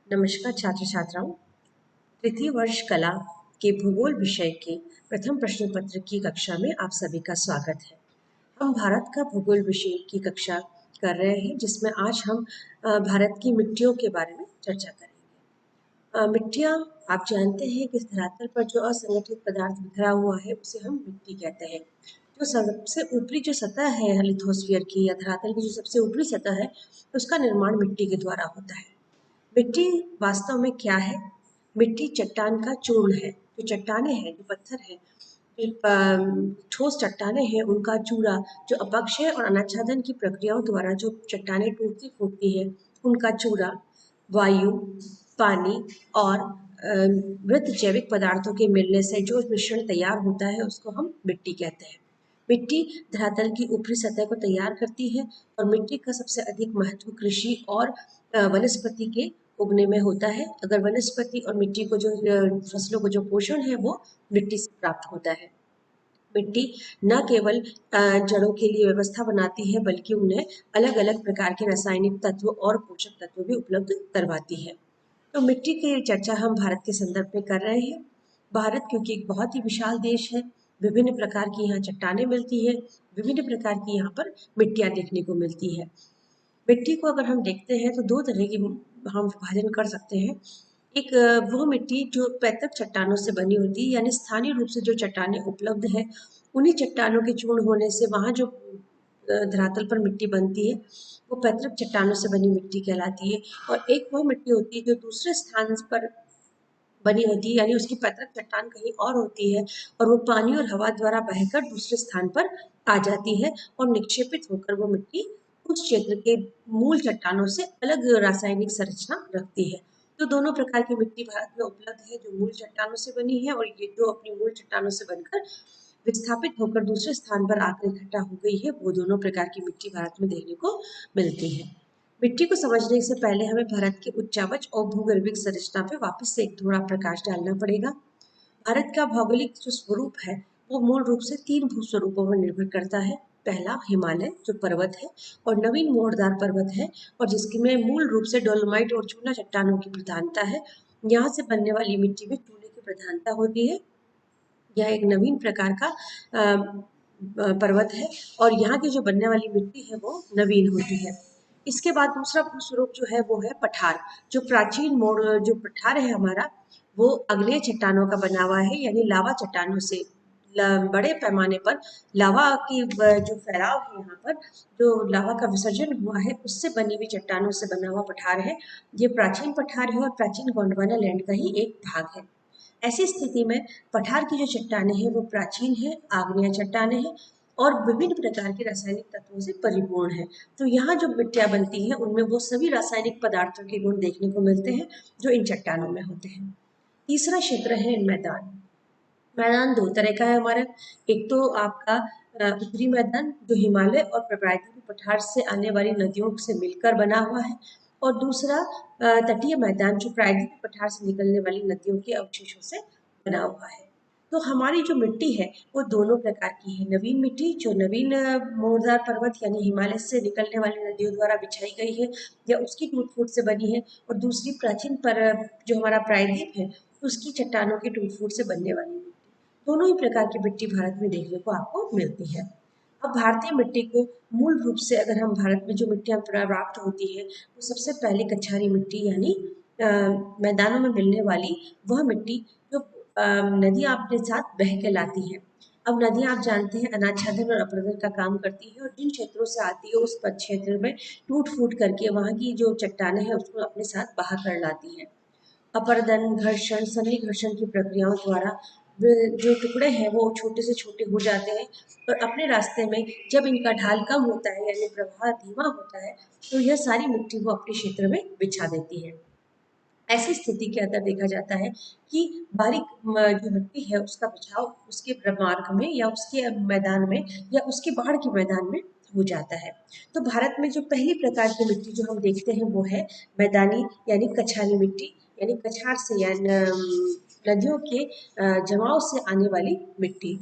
नमस्कार छात्र छात्राओं। तृतीय वर्ष कला के भूगोल विषय के प्रथम प्रश्न पत्र की कक्षा में आप सभी का स्वागत है। हम भारत का भूगोल विषय की कक्षा कर रहे हैं, जिसमें आज हम भारत की मिट्टियों के बारे में चर्चा करेंगे। मिट्टियाँ आप जानते हैं कि इस धरातल पर जो असंगठित पदार्थ बिखरा हुआ है उसे हम मिट्टी कहते हैं। जो सबसे ऊपरी जो सतह है लिथोस्फीयर की या धरातल की जो सबसे ऊपरी सतह है, उसका निर्माण मिट्टी के द्वारा होता है। मिट्टी वास्तव में क्या है? मिट्टी चट्टान का चूर्ण है। जो चट्टानें हैं, जो पत्थर है, ठोस चट्टानें हैं, उनका चूरा जो अपक्षय और अनाच्छादन की प्रक्रियाओं द्वारा जो चट्टानें टूटती फूटती है, उनका चूरा वायु, पानी और मृत जैविक पदार्थों के मिलने से जो मिश्रण तैयार होता है उसको हम मिट्टी कहते हैं। मिट्टी धरातल की ऊपरी सतह को तैयार करती है और मिट्टी का सबसे अधिक महत्व कृषि और वनस्पति के उगने में होता है। अगर वनस्पति और मिट्टी को जो फसलों को जो पोषण है वो मिट्टी से प्राप्त होता है। मिट्टी न केवल जड़ों के लिए व्यवस्था बनाती है, बल्कि उन्हें अलग अलग प्रकार के रासायनिक तत्व और पोषक तत्व भी उपलब्ध करवाती है। तो मिट्टी की चर्चा हम भारत के संदर्भ में कर रहे हैं। भारत क्योंकि एक बहुत ही विशाल देश है, विभिन्न प्रकार की यहाँ चट्टानें मिलती है, विभिन्न प्रकार की यहाँ पर मिट्टियाँ देखने को मिलती है। मिट्टी को अगर हम देखते हैं तो दो तरह की हम विभाजन कर सकते हैं। एक वो मिट्टी जो पैतृक चट्टानों से बनी होती है, यानी स्थानीय रूप से जो चट्टानें उपलब्ध है, उन्हीं चट्टानों के चूर्ण होने से वहाँ जो धरातल पर मिट्टी बनती है वो पैतृक चट्टानों से बनी मिट्टी कहलाती है। और एक वो मिट्टी होती है जो दूसरे स्थान पर बनी होती है, यानी उसकी पैतृक चट्टान कहीं और होती है और वो पानी और हवा द्वारा बहकर दूसरे स्थान पर आ जाती है और निक्षेपित होकर वो मिट्टी उस क्षेत्र के मूल चट्टानों से अलग रासायनिक संरचना रखती है। तो दोनों प्रकार की मिट्टी भारत में उपलब्ध है, जो मूल चट्टानों से बनी है और ये जो अपनी मूल चट्टानों से बनकर विस्थापित होकर दूसरे स्थान पर आकर इकट्ठा हो गई है, वो दोनों प्रकार की मिट्टी भारत में देखने को मिलती है। मिट्टी को समझने से पहले हमें भारत की उच्चावच और भूगर्भिक संरचना पे वापस से एक थोड़ा प्रकाश डालना पड़ेगा। भारत का भौगोलिक जो स्वरूप है वो मूल रूप से तीन भू स्वरूपों पर निर्भर करता है। पहला हिमालय जो पर्वत है और नवीन मोड़दार पर्वत है, और जिसमें मूल रूप से डोलोमाइट और चूना चट्टानों की प्रधानता है। यहाँ से बनने वाली मिट्टी में चूने की प्रधानता होती है। यह एक नवीन प्रकार का पर्वत है और यहाँ की जो बनने वाली मिट्टी है वो नवीन होती है। इसके बाद दूसरा भूस्वरूप जो है वो है पठार। जो प्राचीन मोड़ जो पठार है हमारा, वो अग्नेय चट्टानों का बना हुआ है, यानी लावा चट्टानों से बड़े पैमाने पर लावा की जो फैलाव है यहाँ पर, जो लावा का विसर्जन हुआ है उससे बनी हुई चट्टानों से बना हुआ पठार है। ये प्राचीन पठार है और प्राचीन गोंडवाना लैंड का ही एक भाग है। ऐसी स्थिति में पठार की जो चट्टानें हैं वो प्राचीन है, आग्नेय चट्टानें हैं और विभिन्न प्रकार के रासायनिक तत्वों से परिपूर्ण है। तो यहाँ जो मिट्टियाँ बनती हैं उनमें वो सभी रासायनिक पदार्थों के गुण देखने को मिलते हैं जो इन चट्टानों में होते हैं। तीसरा क्षेत्र है मैदान। मैदान दो तरह का है हमारा। एक तो आपका उत्तरी मैदान जो हिमालय और प्राकृतिक पठार से आने वाली नदियों से मिलकर बना हुआ है, और दूसरा तटीय मैदान जो प्राकृतिक पठार से निकलने वाली नदियों के अवशेषों से बना हुआ है। तो हमारी जो मिट्टी है वो दोनों प्रकार की है। नवीन मिट्टी जो नवीन मोरदार पर्वत यानी हिमालय से निकलने वाली नदियों द्वारा बिछाई गई है या उसकी टूट फूट से बनी है, और दूसरी प्राचीन पर जो हमारा प्रायद्वीप है उसकी चट्टानों की टूट फूट से बनने वाली मिट्टी। दोनों ही प्रकार की मिट्टी भारत में देखने को आपको मिलती है। अब भारतीय मिट्टी को मूल रूप से अगर हम भारत में जो मिट्टियाँ प्राप्त होती है वो सबसे पहले कछारी मिट्टी यानी मैदानों में मिलने वाली वह मिट्टी जो नदियाँ अपने साथ बह के लाती है। अब नदियाँ आप जानते हैं अनाच्छादन और अपरदन का काम करती है और जिन क्षेत्रों से आती है उस क्षेत्र में टूट फूट करके वहाँ की जो चट्टानें हैं उसको अपने साथ बहा कर लाती है। अपरदन, घर्षण, सन्नि घर्षण की प्रक्रियाओं द्वारा जो टुकड़े हैं वो छोटे से छोटे हो जाते हैं और अपने रास्ते में जब इनका ढाल कम होता है यानी प्रवाह धीमा होता है तो यह सारी मिट्टी वो अपने क्षेत्र में बिछा देती है। ऐसी स्थिति के अंदर देखा जाता है कि बारीक जो मिट्टी है उसका बिछाव उसके मार्ग में या उसके मैदान में या उसके बाढ़ के मैदान में हो जाता है। तो भारत में जो पहली प्रकार की मिट्टी जो हम देखते हैं वो है मैदानी यानी कछारी मिट्टी, यानी कछार से या नदियों के जमाव से आने वाली मिट्टी।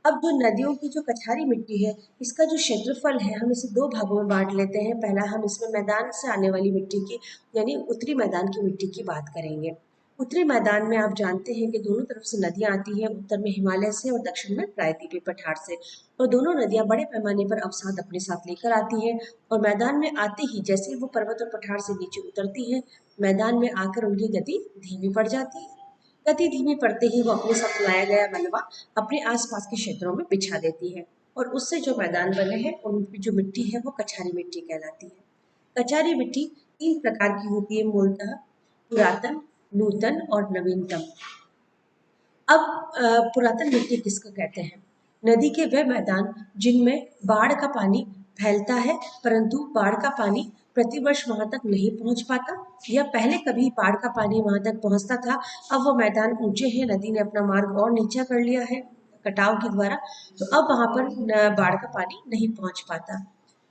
अब जो नदियों की जो कछारी मिट्टी है, इसका जो क्षेत्रफल है, हम इसे दो भागों में बांट लेते हैं। पहला हम इसमें मैदान से आने वाली मिट्टी की यानी उत्तरी मैदान की मिट्टी की बात करेंगे। उत्तरी मैदान में आप जानते हैं कि दोनों तरफ से नदियां आती हैं, उत्तर में हिमालय से और दक्षिण में प्रायद्वीपीय पठार से। और दोनों नदियां बड़े पैमाने पर अवसाद अपने साथ लेकर आती हैं और मैदान में आते ही जैसे ही वो पर्वत और पठार से नीचे उतरती हैं, मैदान में आकर उनकी गति धीमी पड़ जाती है। गति धीमी पड़ते ही वो अपने साथ लाया गया मलबा अपने आसपास के क्षेत्रों में बिछा देती है और उससे जो मैदान बने हैं उनकी जो मिट्टी है वो कछारी मिट्टी कहलाती है। कछारी मिट्टी तीन प्रकार की होती है मूलतः, पुरातन, नूतन और नवीनतम। अब पुरातन मिट्टी किसको कहते हैं? नदी के वह मैदान जिनमें बाढ़ का पानी फैलता है परंतु बाढ़ का पानी प्रतिवर्ष वहां तक नहीं पहुंच पाता, या पहले कभी बाढ़ का पानी वहां तक पहुंचता था, अब वो मैदान ऊंचे हैं, नदी ने अपना मार्ग और नीचा कर लिया है कटाव के द्वारा, तो अब वहां पर बाढ़ का पानी नहीं पहुंच पाता।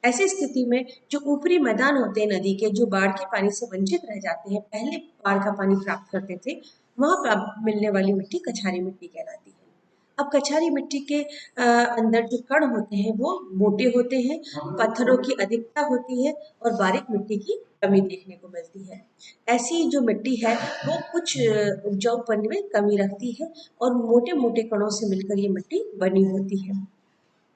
ऐसी स्थिति में जो ऊपरी मैदान होते हैं नदी के, जो बाढ़ के पानी से वंचित रह जाते हैं, पहले बाढ़ का पानी प्राप्त करते थे, वहां पर मिलने वाली मिट्टी कछारी मिट्टी कहलाती है। अब कछारी मिट्टी के अंदर जो कण होते हैं वो मोटे होते हैं, पत्थरों की अधिकता होती है और बारीक मिट्टी की कमी देखने को मिलती है। ऐसी जो मिट्टी है वो कुछ उपजाऊपन में कमी रखती है और मोटे मोटे कणों से मिलकर ये मिट्टी बनी होती है।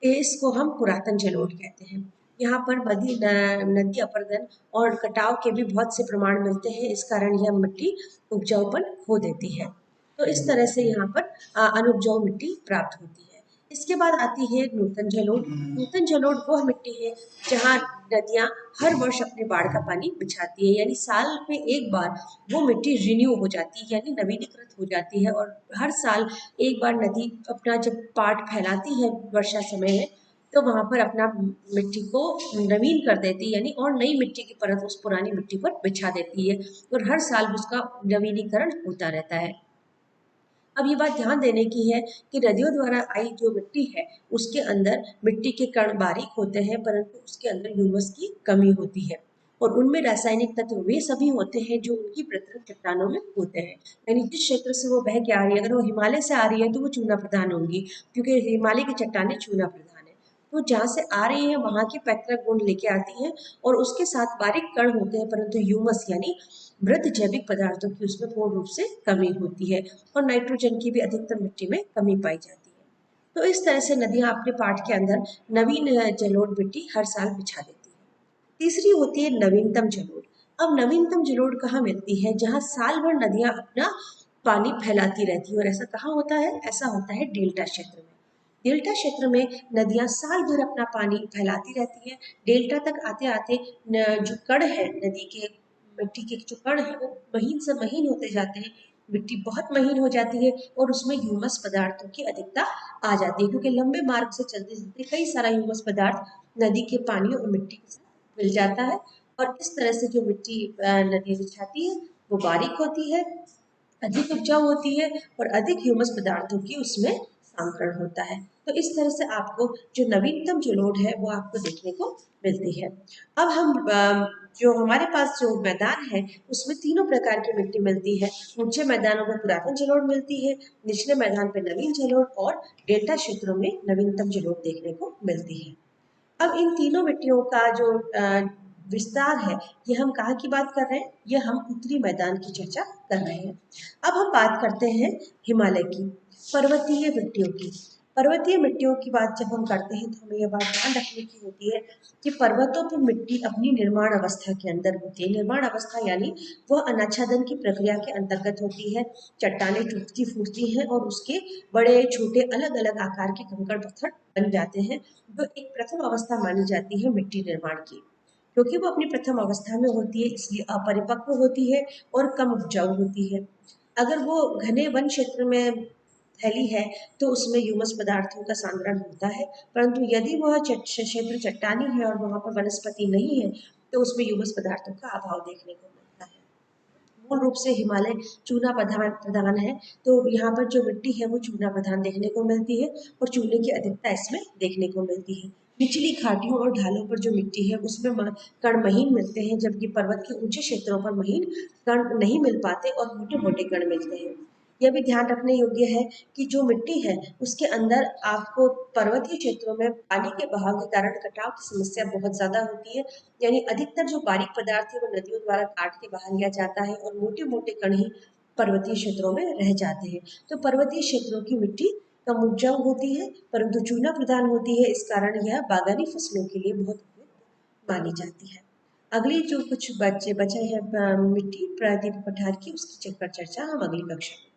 इसको हम पुरातन जलोढ़ कहते हैं। यहाँ पर नदी अपरदन और कटाव के भी बहुत से प्रमाण मिलते हैं, इस कारण यह मिट्टी उपजाऊपन खो देती है। तो इस तरह से यहाँ पर अनुपजाऊ मिट्टी प्राप्त होती है। इसके बाद आती है नूतन जलोढ़। नूतन जलोढ़ वह मिट्टी है जहाँ नदियाँ हर वर्ष अपने बाढ़ का पानी बिछाती है, यानी साल में एक बार वो मिट्टी रिन्यू हो जाती है यानी नवीनीकृत हो जाती है और हर साल एक बार नदी अपना जब पाट फैलाती है वर्षा समय में, तो वहां पर अपना मिट्टी को नवीन कर देती है यानी और नई मिट्टी की परत उस पुरानी मिट्टी पर बिछा देती है और हर साल उसका नवीनीकरण होता रहता है। अब ये बात ध्यान देने की है कि नदियों द्वारा आई जो मिट्टी है उसके अंदर मिट्टी के कण बारीक होते हैं परंतु उसके अंदर ह्यूमस की कमी होती है और उनमें रासायनिक तत्व वे सभी होते हैं जो उनकी पृथक चट्टानों में होते हैं। यानी जिस क्षेत्र से वो बह के आ रही है, अगर वो हिमालय से आ रही है तो वो चूना प्रधान होंगी क्योंकि हिमालय की चट्टानें चूना प्रधान है। तो जहाँ से आ रही है वहां की पैतृक गुण लेके आती हैं और उसके साथ बारीक कण होते हैं परंतु ह्यूमस यानी मृत जैविक पदार्थों की उसमें पूर्ण रूप से कमी होती है और नाइट्रोजन की भी अधिकतर मिट्टी में कमी पाई जाती है। तो इस तरह से नदियां अपने पाठ के अंदर नवीन जलोढ़ मिट्टी हर साल बिछा देती है। तीसरी होती है नवीनतम जलोढ़। अब नवीनतम जलोढ़ कहाँ मिलती है? जहाँ साल भर नदियां अपना पानी फैलाती रहती है और ऐसा कहाँ होता है? ऐसा होता है डेल्टा क्षेत्र में। डेल्टा क्षेत्र में नदियां साल भर अपना पानी फैलाती रहती है। डेल्टा तक आते आते जो कण है नदी के, मिट्टी के जो कण है वो महीन से महीन होते जाते हैं, मिट्टी बहुत महीन हो जाती है और उसमें ह्यूमस पदार्थों की अधिकता आ जाती है क्योंकि लंबे मार्ग से चलते चलते कई सारा ह्यूमस पदार्थ नदी के पानी और मिट्टी के साथ मिल जाता है और इस तरह से जो मिट्टी नदी बिछाती है वो बारीक होती है, अधिक उपजाऊ होती है और अधिक ह्यूमस पदार्थों की उसमें सांकरण होता है। तो इस तरह से आपको जो नवीनतम जलोढ़ है वो आपको देखने को मिलती है। अब हम जो हमारे पास जो मैदान है उसमें तीनों प्रकार की मिट्टी मिलती है। ऊंचे मैदानों में पुरातन जलोढ़ मिलती है, निचले मैदान पे नवीन जलोढ़ और डेल्टा क्षेत्रों में नवीनतम जलोढ़ देखने को मिलती है। अब इन तीनों मिट्टियों का जो विस्तार है, ये हम कहाँ की बात कर रहे हैं? ये हम उत्तरी मैदान की चर्चा कर रहे हैं। अब हम बात करते हैं हिमालय की, पर्वतीय मिट्टियों की। पर्वतीय मिट्टियों की बात जब हम करते हैं तो हमें यह बात ध्यान रखने की होती है कि पर्वतों पर मिट्टी अपनी निर्माण अवस्था के अंदर होती है। निर्माण अवस्था यानी वह अनाच्छादन की प्रक्रिया के अंतर्गत होती है। चट्टानें टूटती फूटती हैं और उसके बड़े छोटे अलग अलग आकार के कंकड़ पत्थर बन जाते हैं, जो एक प्रथम अवस्था मानी जाती है मिट्टी निर्माण की। क्योंकि वो अपनी प्रथम अवस्था में होती है इसलिए अपरिपक्व होती है और कम उपजाऊ होती है। अगर वो घने वन क्षेत्र में फैली है तो उसमें ह्यूमस पदार्थों का सांद्रण होता है, परंतु यदि वह क्षेत्र चट्टानी है और वहां पर वनस्पति नहीं है तो उसमें ह्यूमस पदार्थों का अभाव देखने को मिलता है। मूल रूप से हिमालय चूना प्रधान प्रधान है, तो यहाँ पर जो मिट्टी है वो चूना प्रधान देखने को मिलती है और चूने की अधिकता इसमें देखने को मिलती है। निचली घाटियों और ढालों पर जो मिट्टी है उसमें कण महीन मिलते हैं, जबकि पर्वत के ऊंचे क्षेत्रों पर महीन कण नहीं मिल पाते और मोटे मोटे कण मिलते हैं। यह भी ध्यान रखने योग्य है कि जो मिट्टी है उसके अंदर आपको पर्वतीय क्षेत्रों में पानी के बहाव के कारण कटाव की समस्या बहुत ज़्यादा होती है। यानी अधिकतर जो बारीक पदार्थ है वो नदियों द्वारा काट के बाहर लिया जाता है और मोटे-मोटे कण ही पर्वतीय क्षेत्रों में रह जाते हैं। तो पर्वतीय क्षेत्रों की मिट्टी कम उपजाऊ होती है परंतु चूना प्रधान होती है, इस कारण यह बागानी फसलों के लिए बहुत उपयुक्त मानी जाती है। अगली जो कुछ बचे बचे हैं मिट्टी प्रायद्वीप पठार की, उसकी पर चर्चा हम अगली कक्षा में